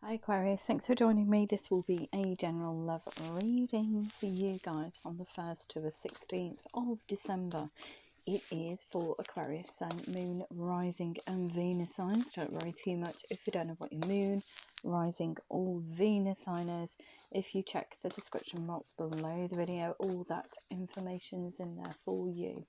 Hi Aquarius, thanks for joining me. This will be a general love reading for you guys from the 1st to the 16th of December. It is for Aquarius, Sun, Moon, Rising and Venus signs. Don't worry too much if you don't know what your Moon, Rising or Venus sign is. If you check the description box below the video, all that information is in there for you.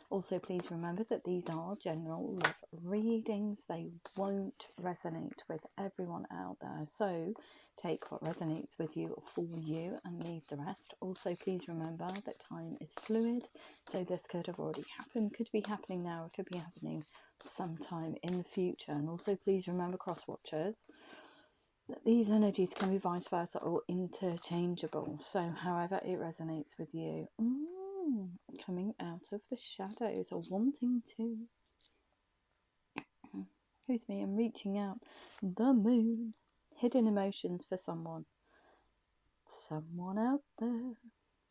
Also, please remember that these are general love readings. They won't resonate with everyone out there. So take what resonates with you for you and leave the rest. Also, please remember that time is fluid. So this could have already happened, could be happening now, it could be happening sometime in the future. And also, please remember, cross-watchers, that these energies can be vice versa or interchangeable. So however it resonates with you. Coming out of the shadows or wanting to, excuse me, and reaching out. The Moon. Hidden emotions for someone out there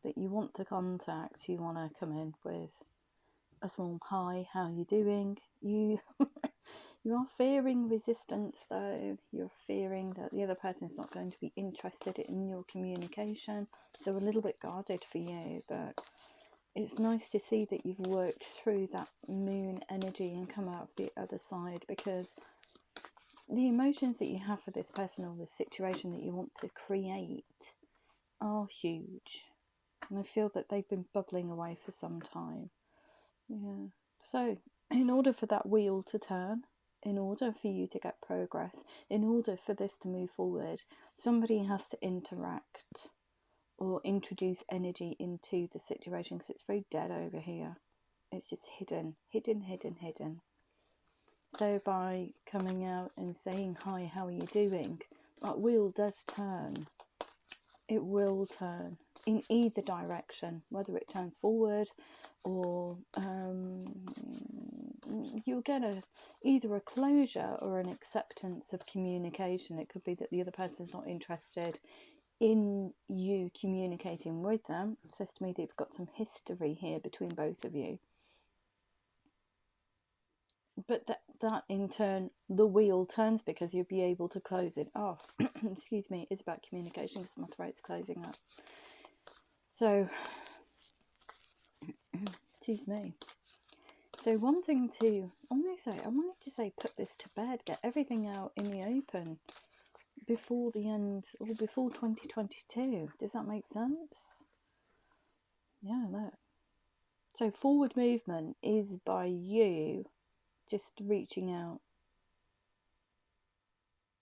that you want to contact. You want to come in with a small hi, how you doing? You are fearing resistance though. You're fearing that the other person is not going to be interested in your communication, so a little bit guarded for you. But it's nice to see that you've worked through that Moon energy and come out the other side, because the emotions that you have for this person or this situation that you want to create are huge. And I feel that they've been bubbling away for some time. Yeah. So in order for that wheel to turn, in order for you to get progress, in order for this to move forward, somebody has to interact or introduce energy into the situation, because it's very dead over here. It's just hidden. So by coming out and saying hi, how are you doing, that wheel does turn. It will turn in either direction, whether it turns forward or you'll get either a closure or an acceptance of communication. It could be that the other person's not interested in you communicating with them. It says to me that you've got some history here between both of you. But that in turn, the wheel turns, because you'll be able to close it off. Excuse me, it's about communication because my throat's closing up. So, excuse me. So wanting to, I wanted to say put this to bed, get everything out in the open before the end, or before 2022. Does that make sense? Yeah, look. So forward movement is by you just reaching out.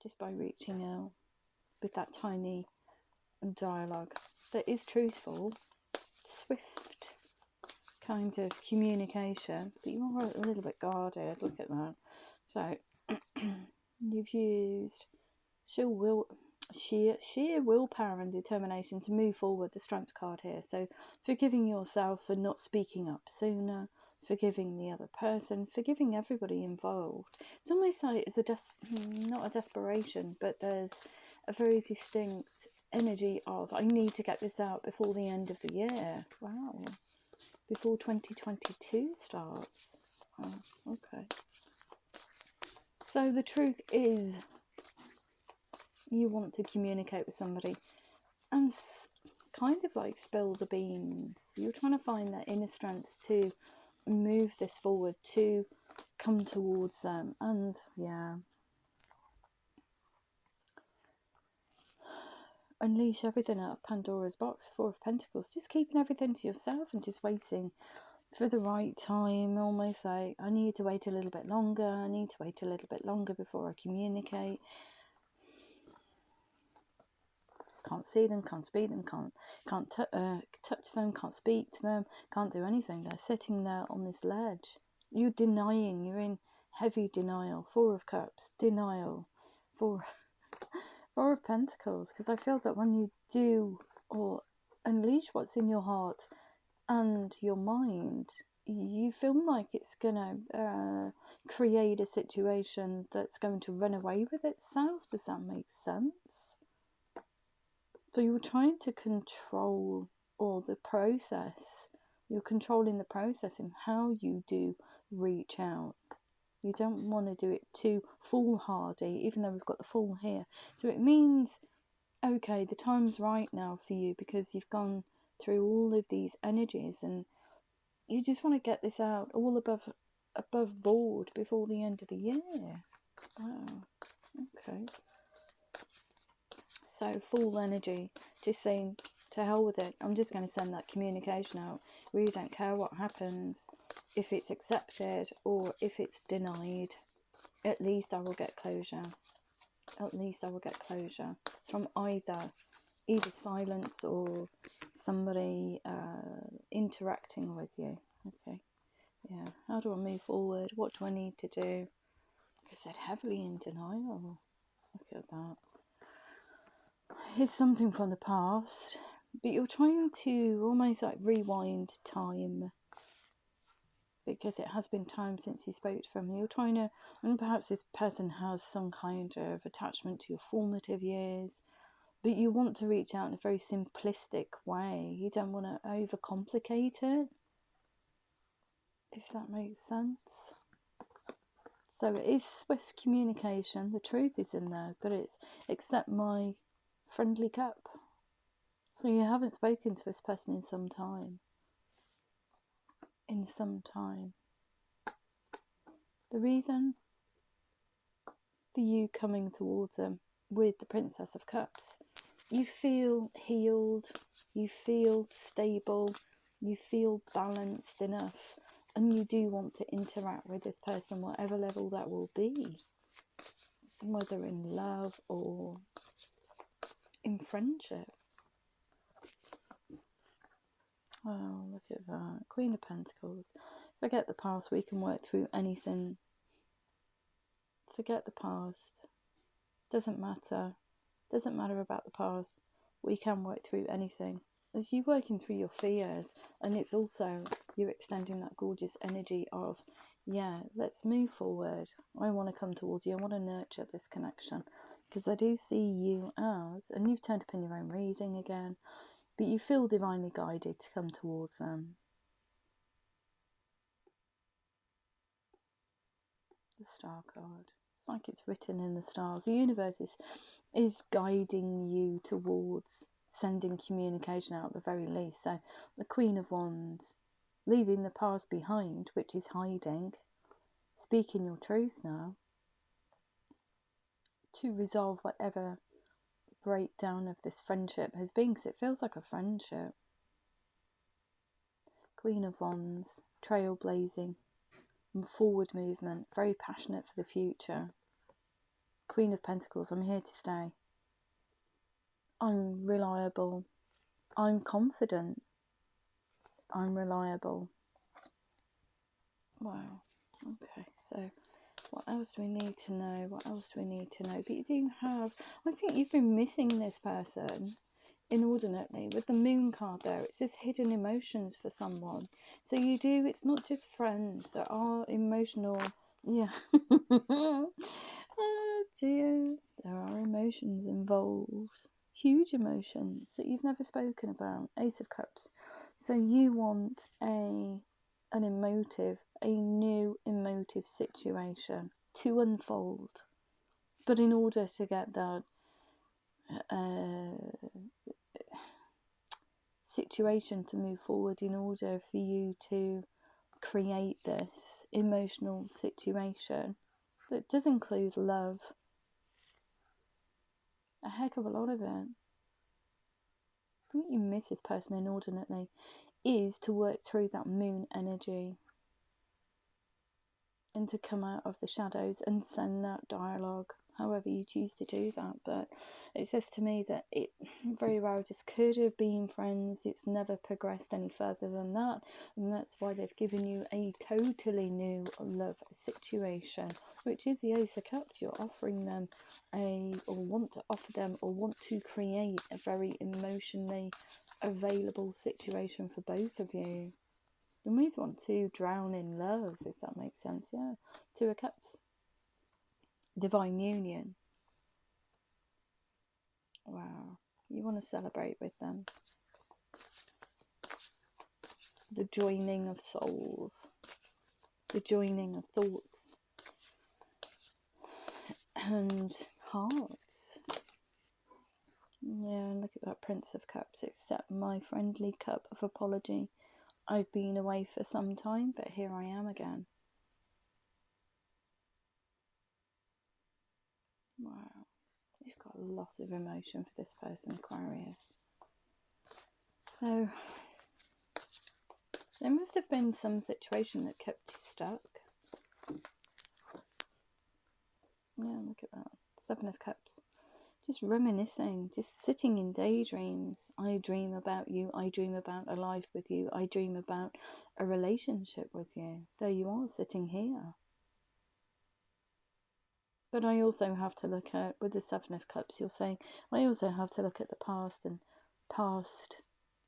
Just by reaching out with that tiny dialogue that is truthful, swift kind of communication, but you are a little bit guarded. Look at that. So you've used sheer willpower and determination to move forward, the Strength card here. So forgiving yourself for not speaking up sooner, forgiving the other person, forgiving everybody involved. It's almost like it's not a desperation, but there's a very distinct energy of, I need to get this out before the end of the year. Wow. Before 2022 starts. Oh, okay. So the truth is, you want to communicate with somebody and kind of like spill the beans. You're trying to find that inner strength to move this forward, to come towards them. And yeah, unleash everything out of Pandora's box. 4 of Pentacles, just keeping everything to yourself and just waiting for the right time. Almost like, I need to wait a little bit longer, I need to wait a little bit longer before I communicate. Can't see them, can't speak them, can't touch them, can't speak to them, can't do anything. They're sitting there on this ledge. You're denying, you're in heavy denial. 4 of Cups, denial. 4 of Pentacles, because I feel that when you do or unleash what's in your heart and your mind, you feel like it's gonna create a situation that's going to run away with itself. Does that make sense? So you're trying to control the process. You're controlling the process in how you do reach out. You don't want to do it too foolhardy, even though we've got the Fool here. So it means, okay, the time's right now for you, because you've gone through all of these energies and you just want to get this out all above board before the end of the year. Wow. Okay. So Fool energy, just saying, to hell with it. I'm just going to send that communication out. Really don't care what happens, if it's accepted or if it's denied. At least I will get closure. At least I will get closure from either silence or somebody interacting with you. Okay. Yeah. How do I move forward? What do I need to do? Like I said, heavily in denial. Look at that. It's something from the past, but you're trying to almost like rewind time, because it has been time since you spoke to them. You're trying to, and perhaps this person has some kind of attachment to your formative years, but you want to reach out in a very simplistic way. You don't want to overcomplicate it, if that makes sense. So it is swift communication. The truth is in there, but it's accept my friendly cup. So you haven't spoken to this person in some time. The reason for you coming towards them with the Princess of Cups, you feel healed, you feel stable, you feel balanced enough, and you do want to interact with this person, whatever level that will be, whether in love or in friendship. Oh, look at that. Queen of Pentacles. Forget the past. We can work through anything. Forget the past. Doesn't matter. Doesn't matter about the past. We can work through anything. As you working through your fears, and it's also you extending that gorgeous energy of, yeah, let's move forward. I want to come towards you. I want to nurture this connection, because I do see you as, and you've turned up in your own reading again, but you feel divinely guided to come towards them. The Star card. It's like it's written in the stars. The universe is guiding you towards sending communication out at the very least. So the Queen of Wands, leaving the past behind, which is hiding, speaking your truth now to resolve whatever breakdown of this friendship has been, because it feels like a friendship. Queen of Wands, trailblazing and forward movement, very passionate for the future. Queen of Pentacles, I'm here to stay. I'm reliable. I'm confident. I'm reliable. Wow. Okay, so what else do we need to know? What else do we need to know? But you do have, I think you've been missing this person inordinately. With the Moon card there, it says hidden emotions for someone. So you do, it's not just friends. There are emotional, yeah. Oh dear. There are emotions involved. Huge emotions that you've never spoken about. Ace of Cups. So you want a new emotive situation to unfold. But in order to get that situation to move forward, in order for you to create this emotional situation that does include love, a heck of a lot of it, I think you miss this person inordinately, is to work through that Moon energy and to come out of the shadows and send that dialogue, however you choose to do that. But it says to me that it very well just could have been friends. It's never progressed any further than that, and that's why they've given you a totally new love situation, which is the Ace of Cups. You're offering them or want to offer them, or want to create a very emotionally available situation for both of you. You might want to drown in love, if that makes sense. Yeah. Two of Cups. Divine union. Wow. You want to celebrate with them. The joining of souls. The joining of thoughts. and hearts. Yeah, look at that Prince of Cups. Accept my friendly cup of apology. I've been away for some time, but here I am again. Wow. You've got lots of emotion for this person, Aquarius. So, there must have been some situation that kept you stuck. Yeah, look at that. 7 of Cups. Just reminiscing, just sitting in daydreams. I dream about you. I dream about a life with you. I dream about a relationship with you. There you are, sitting here. But I also have to look at, with the 7 of Cups, you're saying, I also have to look at the past and past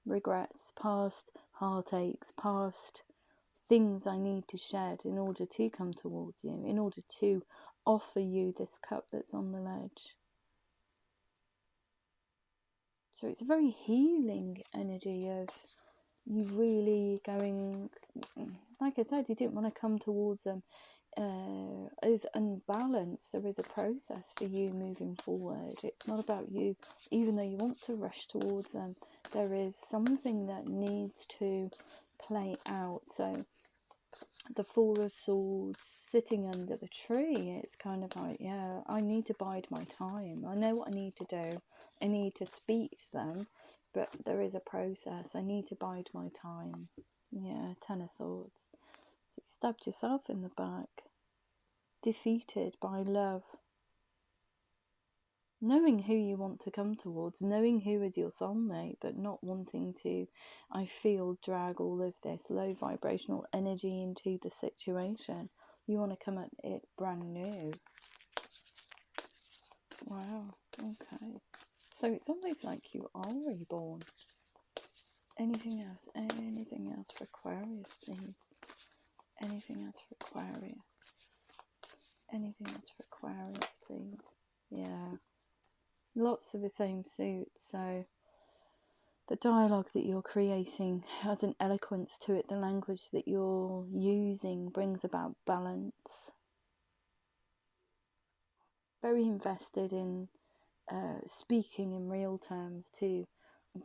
regrets, past heartaches, past things I need to shed in order to come towards you, in order to offer you this cup that's on the ledge. So it's a very healing energy of you really going, like I said, you didn't want to come towards them as unbalanced. There is a process for you moving forward. It's not about you, even though you want to rush towards them, there is something that needs to play out. So the 4 of Swords sitting under the tree, it's kind of like, yeah, I need to bide my time. I know what I need to do. I need to speak to them, but there is a process. I need to bide my time. Yeah, 10 of Swords. You stabbed yourself in the back. Defeated by love. Knowing who you want to come towards, knowing who is your soulmate, but not wanting to, I feel, drag all of this low vibrational energy into the situation. You want to come at it brand new. Wow, okay. So it's almost like you are reborn. Anything else? Anything else for Aquarius, please? Anything else for Aquarius? Anything else for Aquarius, please? Yeah. Lots of the same suit, so the dialogue that you're creating has an eloquence to it. The language that you're using brings about balance. Very invested in speaking in real terms to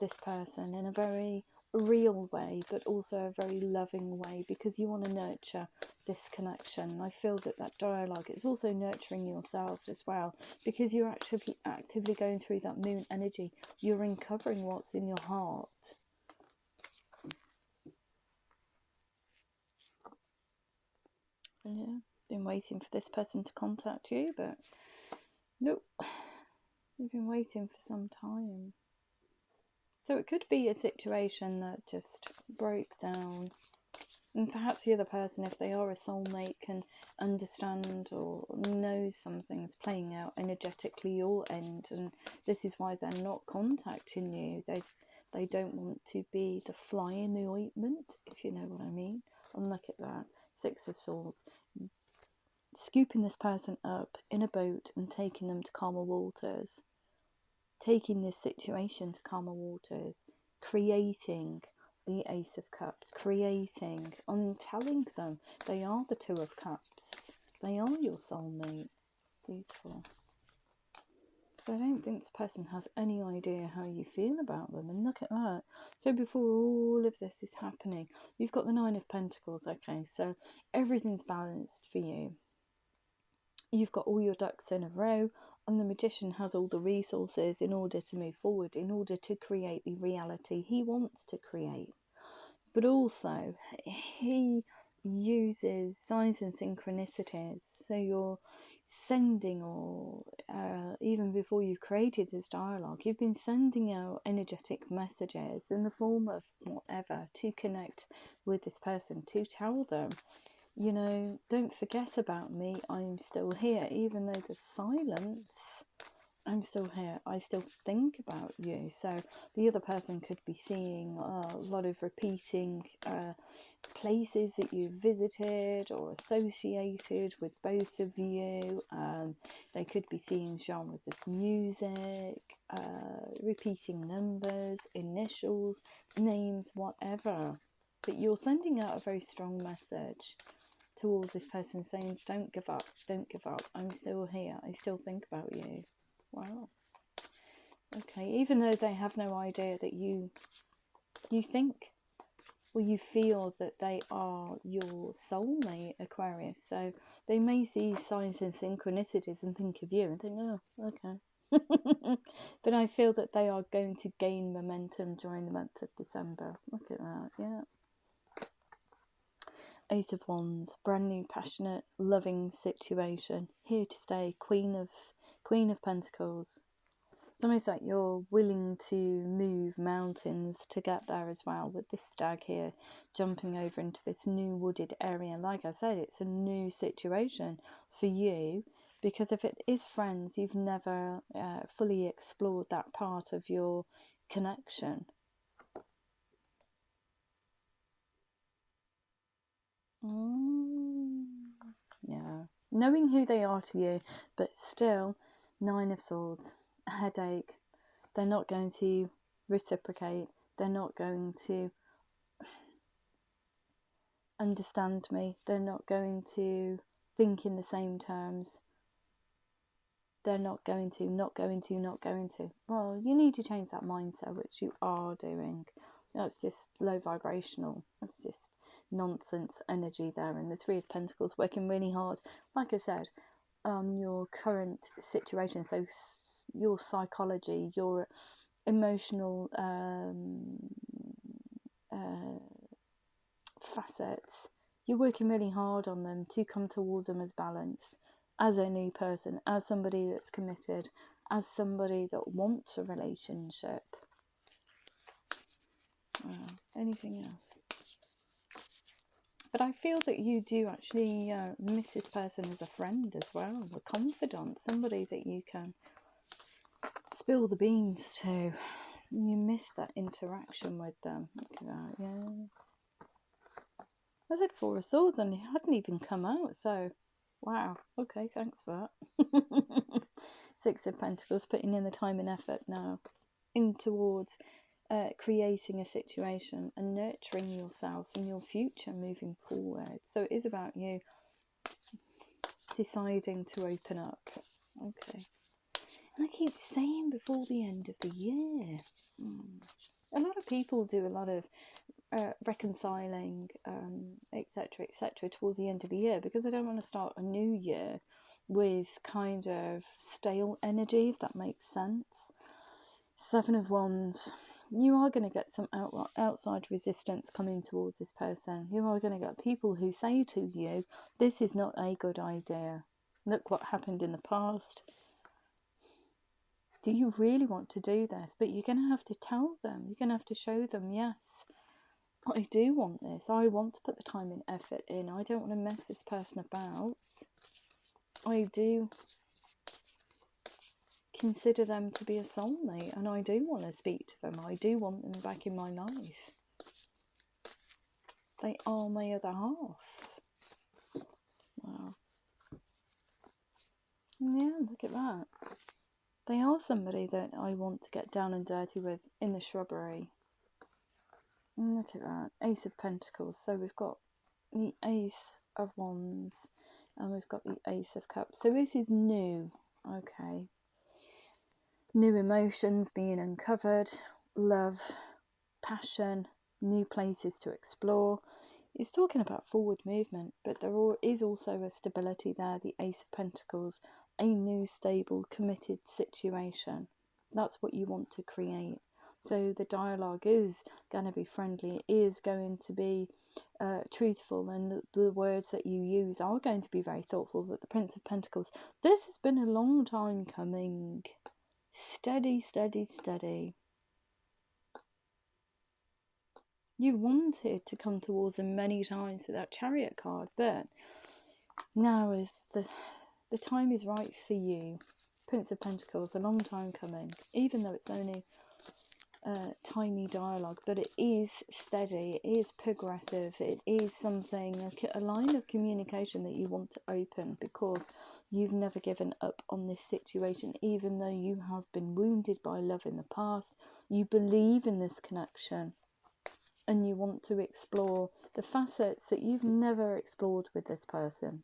this person in a very real way, but also a very loving way, because you want to nurture this connection. I feel that that dialogue is also nurturing yourself as well, because you're actually actively going through that moon energy. You're uncovering what's in your heart. Yeah, been waiting for this person to contact you, but nope, you've been waiting for some time. So it could be a situation that just broke down, and perhaps the other person, if they are a soulmate, can understand or know something's playing out energetically your end, and this is why they're not contacting you. They don't want to be the fly in the ointment, if you know what I mean. And look at that, 6 of Swords. Scooping this person up in a boat and taking them to calmer waters. Taking this situation to calmer waters. Creating the Ace of Cups. Creating and telling them they are the 2 of Cups. They are your soulmate. Beautiful. So I don't think this person has any idea how you feel about them. And look at that. So before all of this is happening, you've got the 9 of Pentacles. Okay, so everything's balanced for you. You've got all your ducks in a row, and the Magician has all the resources in order to move forward, in order to create the reality he wants to create. But also, he uses signs and synchronicities. So you're sending, or even before you've created this dialogue, you've been sending out energetic messages in the form of whatever to connect with this person, to tell them, you know, don't forget about me, I'm still here. Even though there's silence, I'm still here. I still think about you. So the other person could be seeing a lot of repeating places that you've visited or associated with both of you. They could be seeing genres of music, repeating numbers, initials, names, whatever. But you're sending out a very strong message. towards this person, saying, don't give up, don't give up, I'm still here, I still think about you. Wow. Okay, even though they have no idea that you think, or you feel that they are your soulmate, Aquarius. So they may see signs and synchronicities and think of you and think, oh, okay. But I feel that they are going to gain momentum during the month of December. Look at that, yeah. Ace of Wands, brand new, passionate, loving situation, here to stay. Queen of Pentacles. It's almost like you're willing to move mountains to get there as well, with this stag here jumping over into this new wooded area. Like I said, it's a new situation for you, because if it is friends, you've never fully explored that part of your connection. Yeah, knowing who they are to you, but still, 9 of Swords, a headache. They're not going to reciprocate. They're not going to understand me. They're not going to think in the same terms. They're not going to. Well, you need to change that mindset, which you are doing. That's just low vibrational. That's just nonsense energy there. And the 3 of Pentacles working really hard, like I said, on your current situation. So your psychology, your emotional facets, you're working really hard on them to come towards them as balanced, as a new person, as somebody that's committed, as somebody that wants a relationship. Anything else? But I feel that you do actually miss this person as a friend as well, a confidant, somebody that you can spill the beans to. You miss that interaction with them. Look at that, yeah. I said 4 of Swords and it hadn't even come out, so wow, okay, thanks for that. 6 of Pentacles, putting in the time and effort now in towards creating a situation and nurturing yourself and your future moving forward. So it is about you deciding to open up. Okay. And I keep saying before the end of the year. A lot of people do a lot of reconciling, etc., towards the end of the year, because I don't want to start a new year with kind of stale energy, if that makes sense. 7 of Wands. You are going to get some outside resistance coming towards this person. You are going to get people who say to you, this is not a good idea. Look what happened in the past. Do you really want to do this? But you're going to have to tell them. You're going to have to show them, yes, I do want this. I want to put the time and effort in. I don't want to mess this person about. I do consider them to be a soulmate, and I do want to speak to them. I do want them back in my life. They are my other half. Wow. Yeah, look at that. They are somebody that I want to get down and dirty with in the shrubbery. Look at that. Ace of Pentacles. So we've got the Ace of Wands and we've got the Ace of Cups. So this is new. Okay. New emotions being uncovered, love, passion, new places to explore. It's talking about forward movement, but there is also a stability there, the Ace of Pentacles, a new, stable, committed situation. That's what you want to create. So the dialogue is going to be friendly, it is going to be truthful, and the words that you use are going to be very thoughtful. But the Prince of Pentacles, this has been a long time coming. Steady, steady, steady. You wanted to come towards them many times with that Chariot card, but now is the time is right for you. Prince of Pentacles, a long time coming, even though it's only tiny dialogue, but it is steady, it is progressive, it is something, a line of communication that you want to open, because you've never given up on this situation, even though you have been wounded by love in the past. You believe in this connection. and you want to explore the facets that you've never explored with this person.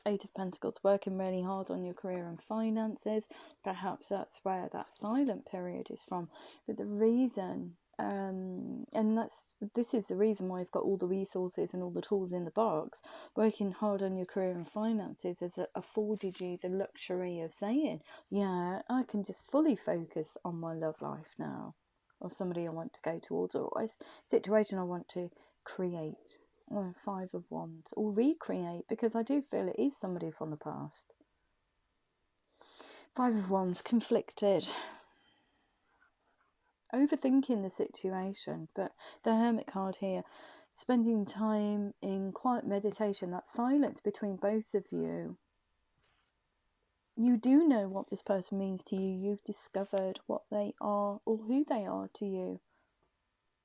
Eight of Pentacles, working really hard on your career and finances. Perhaps that's where that silent period is from. But the reason, and this is the reason why I've got all the resources and all the tools in the box. Working hard on your career and finances has afforded you the luxury of saying, yeah, I can just fully focus on my love life now, or somebody I want to go towards, or a situation I want to create. Or Five of Wands, or recreate, because I do feel it is somebody from the past. Five of Wands, conflicted, overthinking the situation. But the Hermit card here, spending time in quiet meditation, that silence between both of you. You do know what this person means to you. You've discovered what they are, or who they are to you,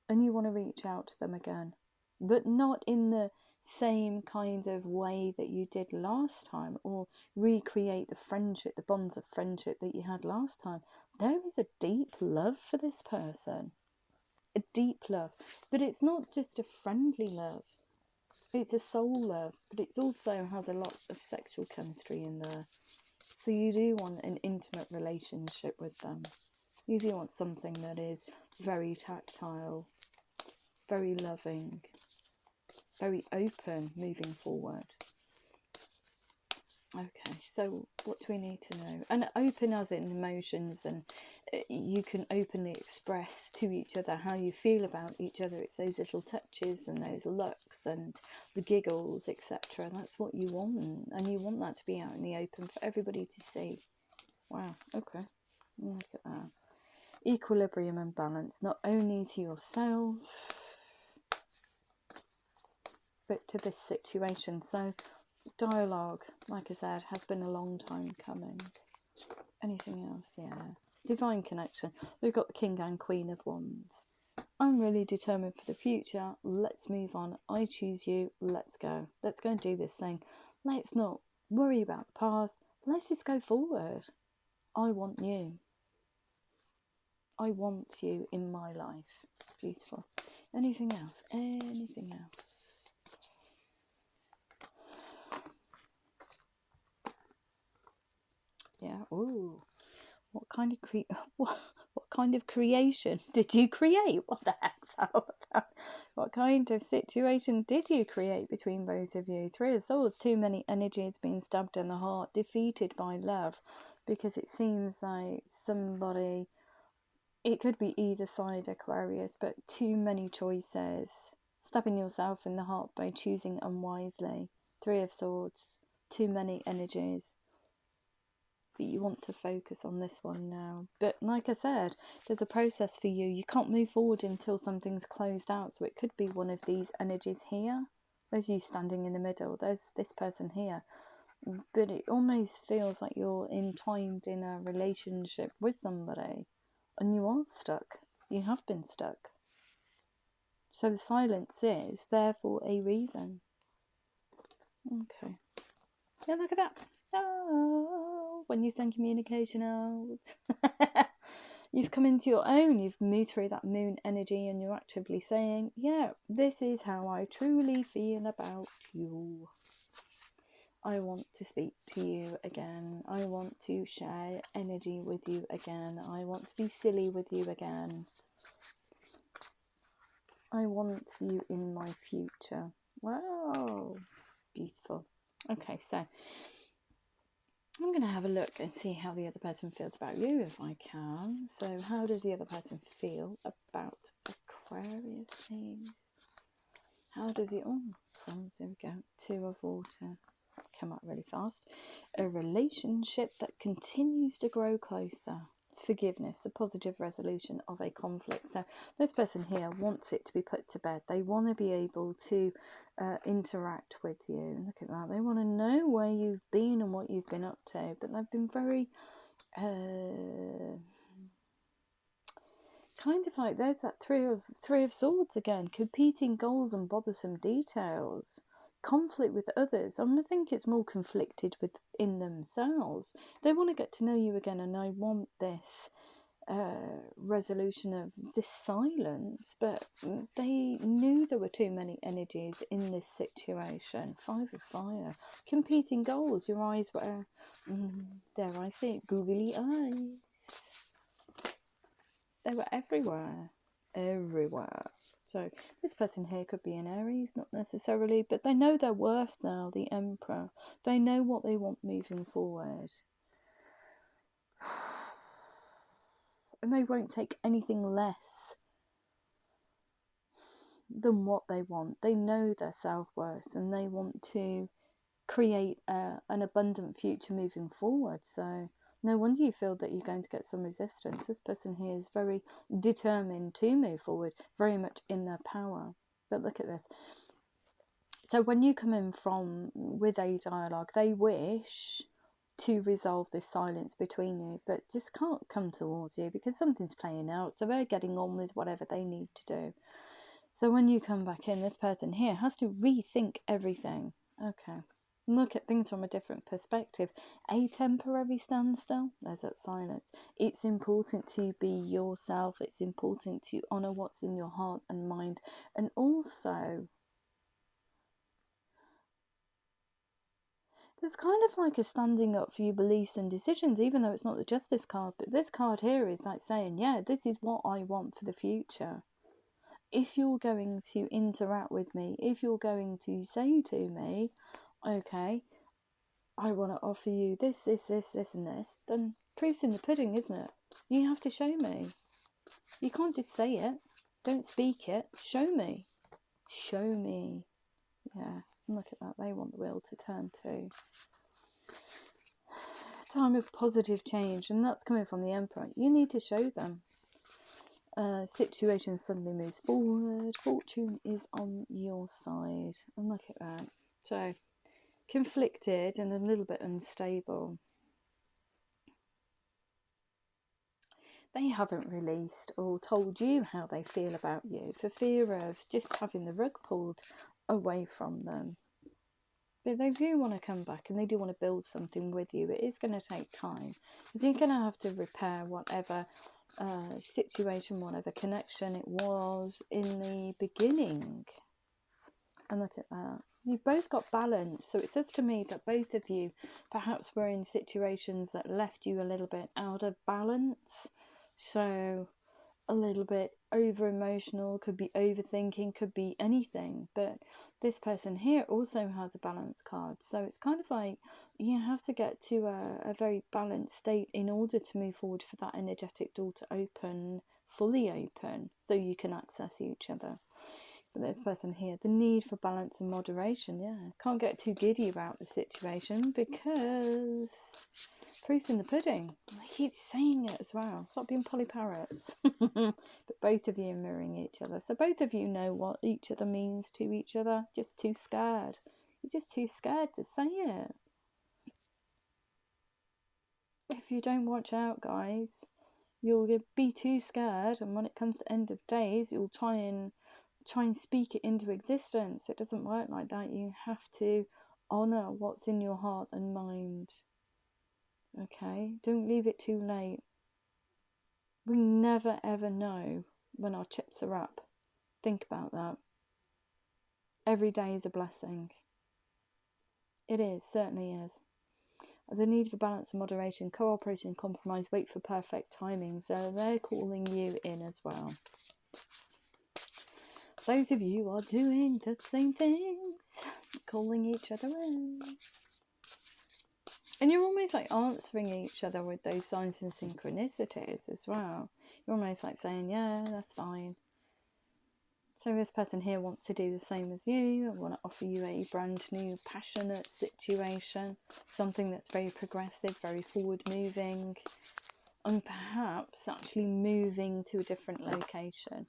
and you want to reach out to them again, but not in the same kind of way that you did last time, or recreate the friendship, the bonds of friendship that you had last time. There is a deep love for this person, a deep love, but it's not just a friendly love, it's a soul love, but it also has a lot of sexual chemistry in there. So you do want an intimate relationship with them. You do want something that is very tactile, very loving, very open moving forward. Okay, so what do we need to know? And open as in emotions, and you can openly express to each other how you feel about each other. It's those little touches and those looks and the giggles, etc. That's what you want, and you want that to be out in the open for everybody to see. Wow, okay, look at that. Equilibrium and balance, not only to yourself, but to this situation. So dialogue, like I said, has been a long time coming. Anything else? Yeah, divine connection. We've got the King and Queen of Wands. I'm really determined for the future. Let's move on. I choose you. Let's go and do this thing. Let's not worry about the past. Let's just go forward. I want you. I want you in my life. Beautiful. Anything else? Anything else? Yeah. Ooh. What kind of creation did you create? What the heck's that? What kind of situation did you create between both of you? Three of Swords, too many energies being stabbed in the heart, defeated by love, because it seems like somebody, it could be either side, Aquarius, but too many choices. Stabbing yourself in the heart by choosing unwisely. Three of Swords, too many energies. But you want to focus on this one now. But like I said, there's a process for you. You can't move forward until something's closed out. So it could be one of these energies here. There's you standing in the middle. There's this person here. But it almost feels like you're entwined in a relationship with somebody. And you are stuck. You have been stuck. So the silence is there for a reason. Okay. Yeah, look at that. Oh, when you send communication out, you've come into your own, you've moved through that moon energy, and you're actively saying, yeah, this is how I truly feel about you. I want to speak to you again. I want to share energy with you again. I want to be silly with you again. I want you in my future. Wow, beautiful. Okay, so I'm going to have a look and see how the other person feels about you, if I can. So how does the other person feel about Aquarius, please? How does he... Oh, there we go. Two of Water. Come up really fast. A relationship that continues to grow closer. Forgiveness, a positive resolution of a conflict. So this person here wants it to be put to bed. They want to be able to interact with you. Look at that. They want to know where you've been and what you've been up to. But they've been very kind of like, there's that three of Swords again. Competing goals and bothersome details. Conflict with others. I think it's more conflicted within themselves. They want to get to know you again, and I want this resolution of this silence, but they knew there were too many energies in this situation. 5 of fire, competing goals. Your eyes were, dare I say it, googly eyes. They were everywhere, everywhere. So this person here could be an Aries, not necessarily, but they know their worth now, the Emperor. They know what they want moving forward. And they won't take anything less than what they want. They know their self-worth and they want to create an abundant future moving forward. So no wonder you feel that you're going to get some resistance. This person here is very determined to move forward, very much in their power. But look at this. So when you come in with a dialogue, they wish to resolve this silence between you, but just can't come towards you because something's playing out. So they're getting on with whatever they need to do. So when you come back in, this person here has to rethink everything. Okay. Look at things from a different perspective. A temporary standstill, there's that silence. It's important to be yourself. It's important to honour what's in your heart and mind. And also, there's kind of like a standing up for your beliefs and decisions, even though it's not the Justice card. But this card here is like saying, yeah, this is what I want for the future. If you're going to interact with me, if you're going to say to me, okay, I want to offer you this, this, and this, then proof's in the pudding, isn't it? You have to show me. You can't just say it. Don't speak it. Show me. Show me. Yeah, look at that. They want the wheel to turn too. Time of positive change, and that's coming from the Emperor. You need to show them. Situation suddenly moves forward. Fortune is on your side. And look at that. So, conflicted and a little bit unstable. They haven't released or told you how they feel about you for fear of just having the rug pulled away from them. But they do want to come back and they do want to build something with you. It is going to take time because you're going to have to repair whatever situation, whatever connection it was in the beginning. And look at that. You've both got balance. So it says to me that both of you perhaps were in situations that left you a little bit out of balance. So a little bit over emotional, could be overthinking, could be anything. But this person here also has a balance card. So it's kind of like you have to get to a very balanced state in order to move forward for that energetic door to open, fully open, so you can access each other. But this person here, the need for balance and moderation, yeah. Can't get too giddy about the situation because proof's in the pudding. I keep saying it as well. Stop being Polly Parrots. But both of you are mirroring each other. So both of you know what each other means to each other. Just too scared. You're just too scared to say it. If you don't watch out, guys, you'll be too scared. And when it comes to end of days, you'll try and speak it into existence. It doesn't work like that. You have to honour what's in your heart and mind. Okay, don't leave it too late. We never ever know when our chips are up. Think about that. Every day is a blessing. It is, certainly is. The need for balance and moderation, cooperation, compromise, wait for perfect timing. So they're calling you in as well. Those of you are doing the same things, calling each other in. And you're almost like answering each other with those signs and synchronicities as well. You're almost like saying, yeah, that's fine. So this person here wants to do the same as you. I want to offer you a brand new passionate situation. Something that's very progressive, very forward moving. And perhaps actually moving to a different location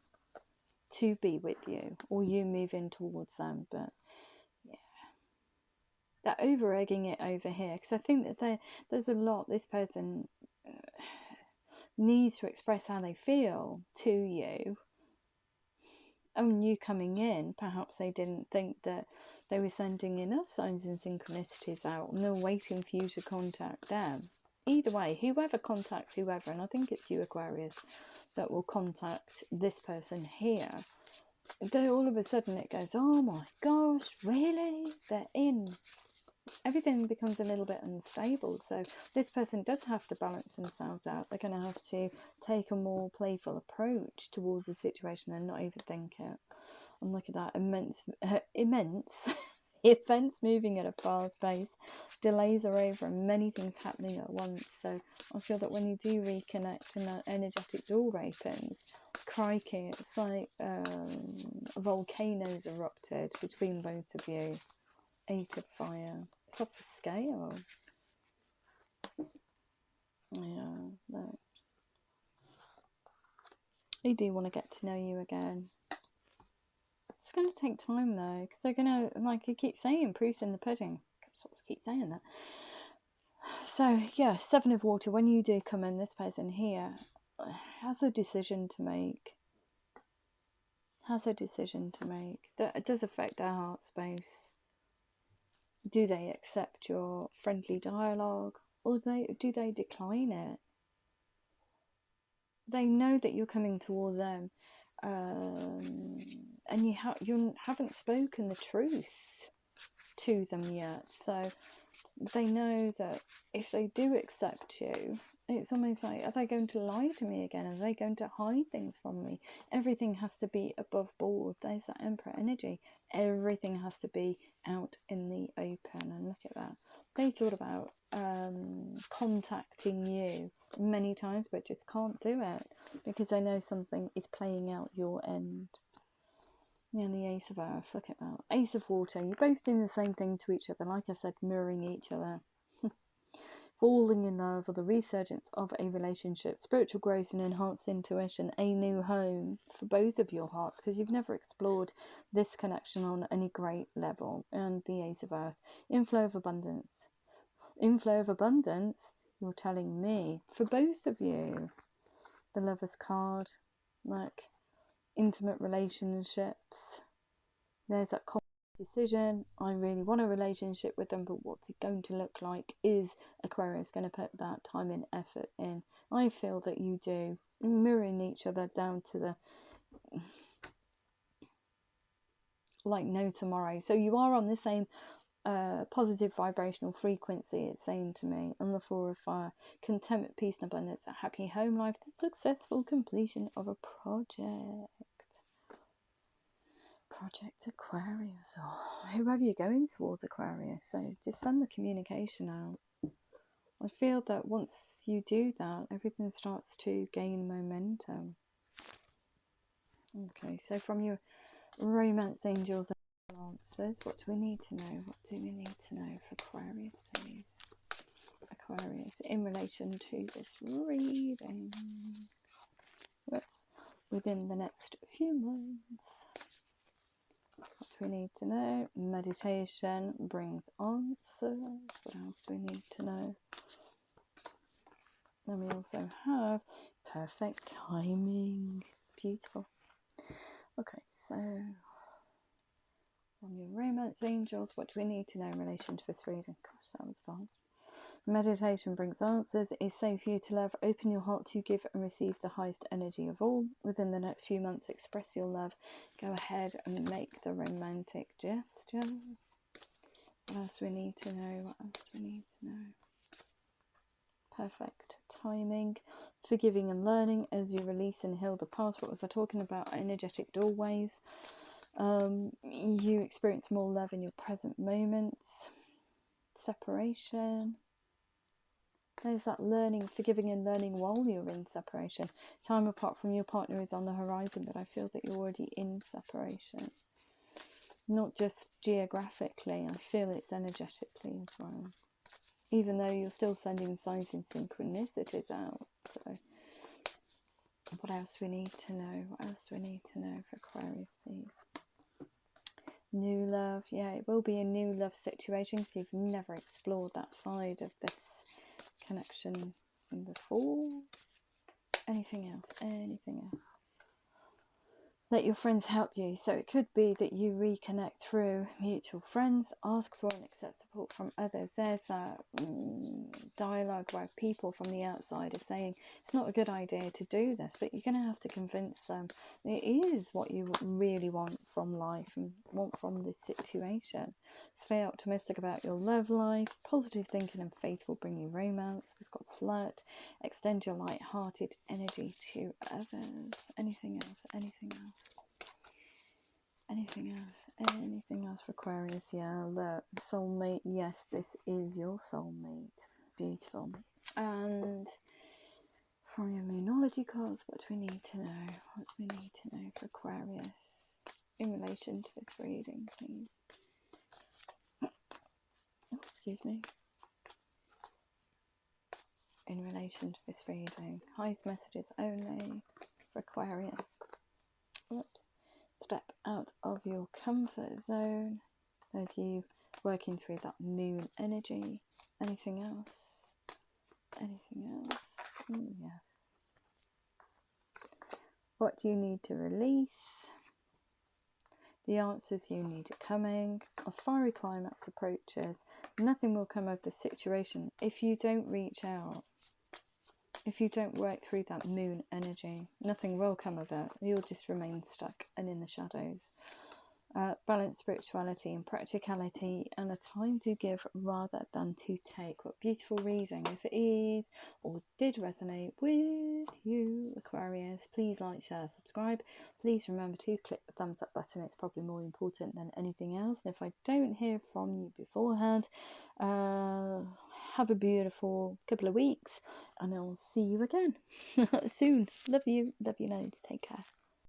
to be with you. Or you moving towards them. But they're over egging it over here because I think that there's a lot this person needs to express how they feel to you. And you coming in, perhaps they didn't think that they were sending enough signs and synchronicities out and they're waiting for you to contact them. either way, whoever contacts whoever, and I think it's you, Aquarius, that will contact this person here, though all of a sudden it goes, oh my gosh, really? They're in. Everything becomes a little bit unstable. So this person does have to balance themselves out. They're going to have to take a more playful approach towards a situation and not overthink it. And look at that, immense events moving at a fast pace. Delays are over and many things happening at once. So I feel that when you do reconnect and that energetic door opens, crikey, it's like volcanoes erupted between both of you. 8 of Fire. It's off the scale. Yeah, look. They do want to get to know you again. It's going to take time though, because they're going to, like I keep saying, proof's in the pudding. I sort of keep saying that. So yeah, 7 of Water. When you do come in, this person here has a decision to make. Has a decision to make. That does affect their heart space. Do they accept your friendly dialogue, or do they decline it? They know that you're coming towards them, and you haven't spoken the truth to them yet. So they know that if they do accept you, it's almost like, are they going to lie to me again? Are they going to hide things from me? Everything has to be above board. There's that Emperor energy. Everything has to be out in the open. And look at that. They thought about contacting you many times, but just can't do it because they know something is playing out your end. Yeah, and the Ace of Earth. Look at that. Ace of Water. You're both doing the same thing to each other. Like I said, mirroring each other. Falling in love, or the resurgence of a relationship, spiritual growth and enhanced intuition, a new home for both of your hearts, because you've never explored this connection on any great level. And the Ace of Earth, inflow of abundance. Inflow of abundance, you're telling me, for both of you. The Lover's card, like intimate relationships. There's that decision. I really want a relationship with them, but what's it going to look like? Is Aquarius going to put that time and effort in? I feel that you do, mirroring each other down to the like no tomorrow. So you are on the same positive vibrational frequency, it's saying to me. And the 4 of Fire, contentment, peace and abundance, a happy home life, the successful completion of a project. Project Aquarius, or whoever you're going towards, Aquarius. So just send the communication out. I feel that once you do that, everything starts to gain momentum. Okay, so from your romance angels and answers, what do we need to know? What do we need to know for Aquarius, please? Aquarius, in relation to this reading. Whoops. Within the next few months. What do we need to know? Meditation brings answers. What else do we need to know? Then we also have perfect timing. Beautiful. Okay, so from your romance angels, what do we need to know in relation to this reading? Gosh, that was fast. Meditation brings answers. It is safe for you to love. Open your heart to give and receive the highest energy of all. Within the next few months, express your love. Go ahead and make the romantic gesture. What else do we need to know? What else do we need to know? Perfect timing. Forgiving and learning as you release and heal the past. What was I talking about? Energetic doorways. You experience more love in your present moments. Separation. There's that learning, forgiving and learning while you're in separation. Time apart from your partner is on the horizon, but I feel that you're already in separation. Not just geographically, I feel it's energetically as well. Even though you're still sending signs and synchronicities out. So, what else do we need to know? What else do we need to know for Aquarius, please? New love. Yeah, it will be a new love situation, so you've never explored that side of this connection before. Anything else? Anything else? let your friends help you. So it could be that you reconnect through mutual friends, ask for and accept support from others. There's that dialogue where people from the outside are saying it's not a good idea to do this, but you're going to have to convince them it is what you really want from life and want from this situation. Stay optimistic about your love life. Positive thinking and faith will bring you romance. We've got flirt. Extend your light-hearted energy to others. Anything else? Anything else? Anything else? Anything else for Aquarius? Yeah, look, soulmate. Yes, this is your soulmate. Beautiful. And from your Moonology cards, what do we need to know? What do we need to know for Aquarius in relation to this reading, please? Oh, excuse me. In relation to this reading, highest messages only for Aquarius. Whoops. Step out of your comfort zone. There's you working through that moon energy. Anything else? Anything else? Yes. What do you need to release? The answers you need are coming. A fiery climax approaches. Nothing will come of the situation if you don't reach out. If you don't work through that moon energy, nothing will come of it. You'll just remain stuck and in the shadows. Balance spirituality and practicality, and a time to give rather than to take. What beautiful reading. If it is or did resonate with you, Aquarius, please like, share, subscribe. Please remember to click the thumbs up button. It's probably more important than anything else. And if I don't hear from you beforehand, have a beautiful couple of weeks, and I'll see you again soon. Love you loads. Take care.